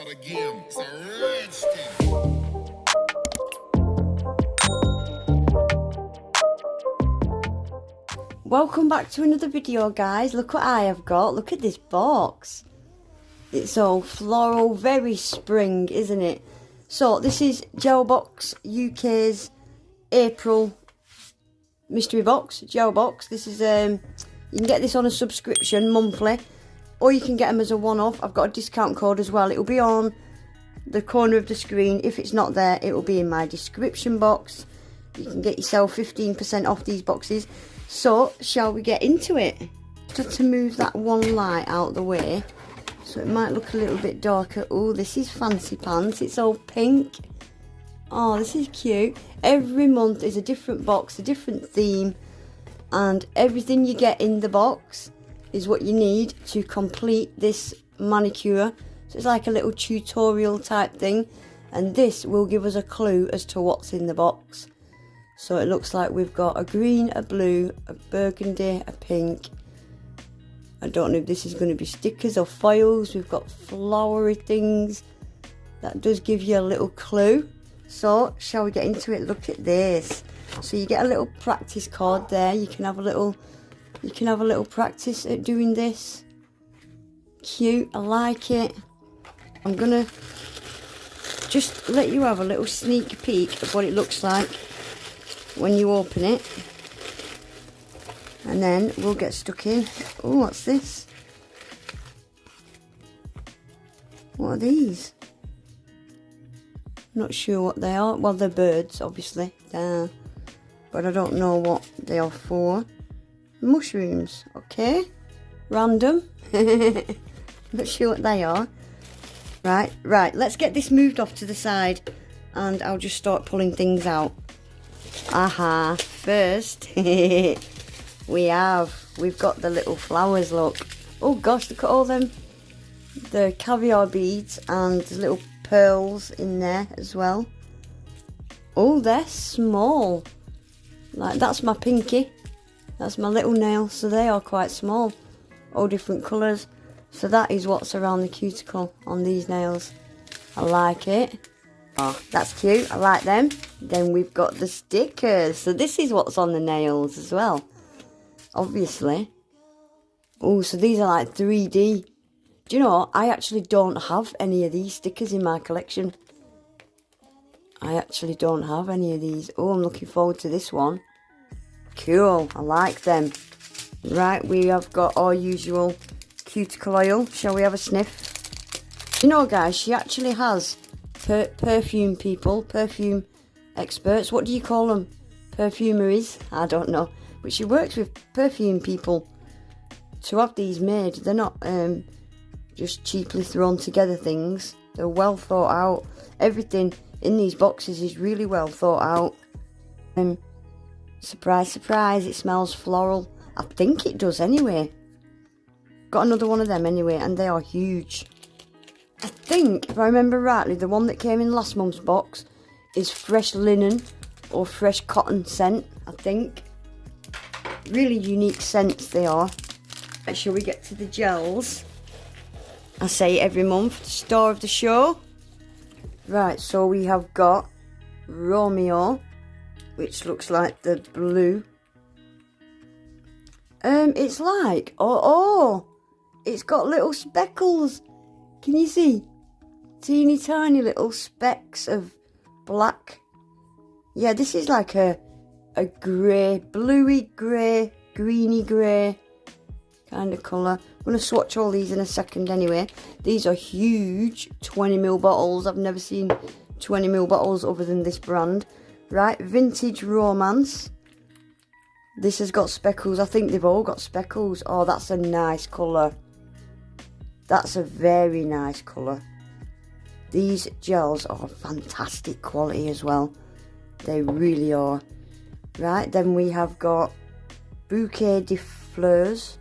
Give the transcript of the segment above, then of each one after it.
again. It's a rich thing. Welcome back to another video, guys. Look what I have got. Look at this box. It's all floral, very spring, isn't it? So this is Gelbox UK's April mystery box. Gelbox. This is you can get this on a subscription monthly, or you can get them as a one-off. I've got a discount code as well. It will be on the corner of the screen. If it's not there, it will be in my description box. You can get yourself 15% off these boxes. So, shall we get into it? Just to move that one light out of the way, so it might look a little bit darker. Oh, this is fancy pants. It's all pink. Oh, this is cute. Every month is a different box, a different theme, and everything you get in the box is what you need to complete this manicure. So it's like a little tutorial type thing, and this will give us a clue as to what's in the box. So it looks like we've got a green, a blue, a burgundy, a pink. I don't know if this is going to be stickers or foils. We've got flowery things. That does give you a little clue. So, shall we get into it? Look at this. So you get a little practice card there. You can have a little practice at doing this. Cute, I like it. I'm gonna just let you have a little sneak peek of what it looks like when you open it, and then we'll get stuck in. Oh, what's this? What are these? Not sure what they are. Well, they're birds, obviously, but I don't know what they are for. Mushrooms, okay. Random. Not sure what they are. Right, let's get this moved off to the side, and I'll just start pulling things out. Aha, first we've got the little flowers, look. Oh gosh, look at all them, the caviar beads, and the little pearls in there as well. Oh, they're small. Like, that's my pinky, that's my little nail, so they are quite small. All different colours. So that is what's around the cuticle on these nails. I like it. Oh, that's cute. I like them. Then we've got the stickers. So this is what's on the nails as well, obviously. Oh, so these are like 3D. Do you know, I actually don't have any of these stickers in my collection. I actually don't have any of these. Oh, I'm looking forward to this one. Cool. I like them. Right, we have got our usual cuticle oil. Shall we have a sniff? You know, guys, she actually has perfume people, perfume experts. What do you call them? Perfumeries? I don't know. But she works with perfume people to have these made. They're not just cheaply thrown together things. They're well thought out. Everything in these boxes is really well thought out. Surprise, surprise, it smells floral. I think it does anyway. Got another one of them anyway, and they are huge. I think, if I remember rightly, the one that came in last month's box is fresh linen or fresh cotton scent, I think. Really unique scents they are. Right, shall we get to the gels? I say it every month, the star of the show. Right, so we have got Romeo, which looks like the blue. It's like, it's got little speckles. Can you see? Teeny tiny little specks of black. Yeah, this is like a grey, bluey grey, greeny grey kind of colour. I'm going to swatch all these in a second anyway. These are huge 20ml bottles. I've never seen 20ml bottles other than this brand. Right, Vintage Romance. This has got speckles. I think they've all got speckles. Oh, that's a nice colour. That's a very nice colour. These gels are fantastic quality as well. They really are. Right, then we have got Bouquet de Fleurs.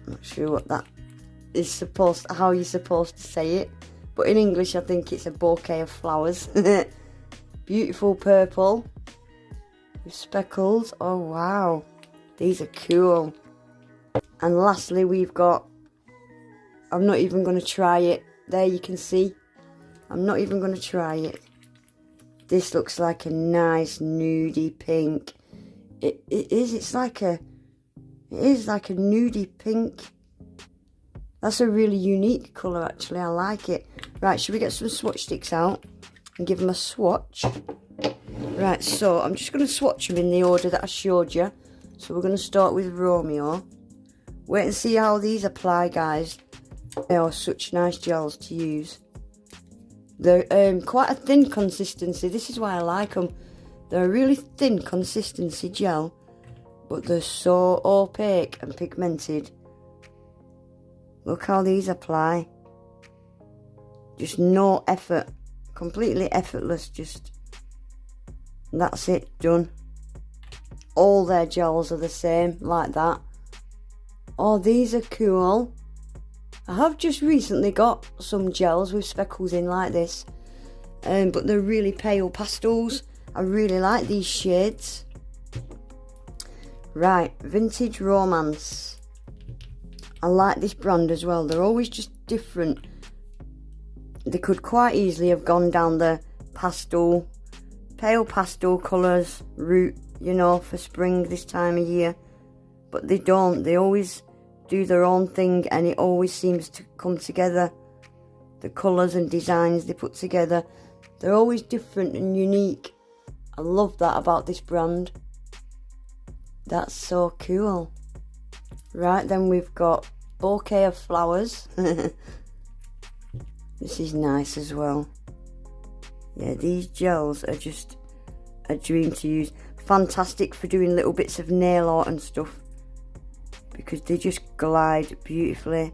Not sure what that is how you're supposed to say it. But in English, I think it's a bouquet of flowers. Beautiful purple with speckles. Oh, wow. These are cool. And lastly, we've got, I'm not even going to try it, there you can see. I'm not even going to try it. This looks like a nice nudie pink. It is like a nudie pink. That's a really unique colour actually, I like it. Right, should we get some swatch sticks out and give them a swatch? Right, so I'm just going to swatch them in the order that I showed you. So we're going to start with Romeo. Wait and see how these apply, guys. They are such nice gels to use. They're quite a thin consistency. This is why I like them. They're a really thin consistency gel, but they're so opaque and pigmented. Look how these apply. Just no effort. Completely effortless. Just, that's it, done. All their gels are the same, like that. Oh, these are cool. I have just recently got some gels with speckles in like this, but they're really pale pastels. I really like these shades. Right, Vintage Romance. I like this brand as well. They're always just different. They could quite easily have gone down the pastel, pale pastel colours route, you know, for spring this time of year. But they don't. They always do their own thing, and it always seems to come together. The colours and designs they put together, they're always different and unique. I love that about this brand. That's so cool. Right, then we've got Bouquet of Flowers. This is nice as well. Yeah, these gels are just a dream to use. Fantastic for doing little bits of nail art and stuff, because they just glide beautifully.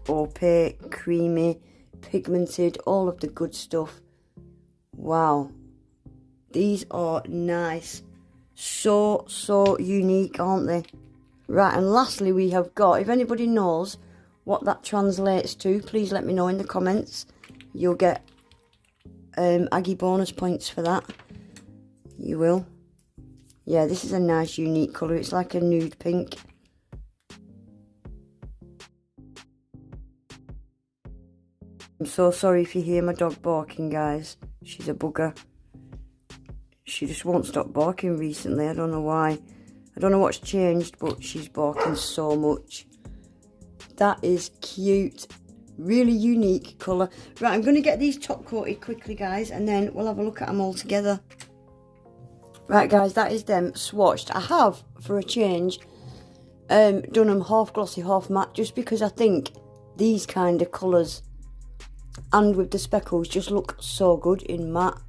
Opaque, creamy, pigmented, all of the good stuff. Wow, these are nice. So unique, aren't they? Right, and lastly we have got, if anybody knows what that translates to, please let me know in the comments. You'll get Aggie bonus points for that. You will. Yeah, this is a nice unique colour. It's like a nude pink. I'm so sorry if you hear my dog barking, guys. She's a bugger. She just won't stop barking recently. I don't know why. I don't know what's changed, but she's barking so much. That is cute. Really unique colour. Right, I'm going to get these top coated quickly, guys, and then we'll have a look at them all together. Right, guys, that is them swatched. I have, for a change, done them half glossy, half matte, just because I think these kind of colours and with the speckles just look so good in matte.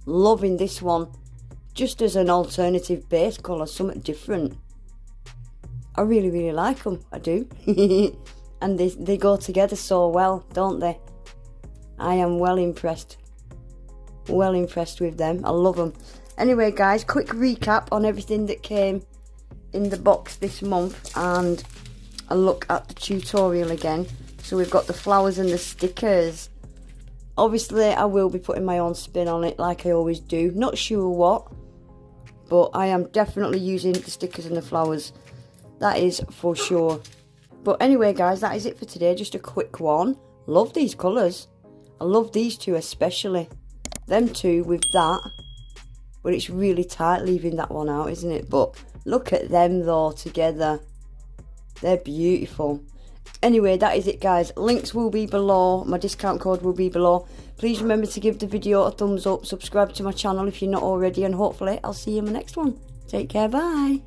Loving this one, just as an alternative base colour, something different. I really like them, I do. And they go together so well, don't they? I am well impressed with them. I love them. Anyway, guys, quick recap on everything that came in the box this month, and a look at the tutorial again. So we've got the flowers and the stickers. Obviously, I will be putting my own spin on it like I always do. Not sure what, but I am definitely using the stickers and the flowers. That is for sure. But anyway, guys, that is it for today. Just a quick one. Love these colours. I love these two especially. Them two with that. But it's really tight leaving that one out, isn't it? But look at them though together. They're beautiful. Anyway, that is it, guys. Links will be below. My discount code will be below. Please remember to give the video a thumbs up. Subscribe to my channel if you're not already. And hopefully I'll see you in my next one. Take care. Bye.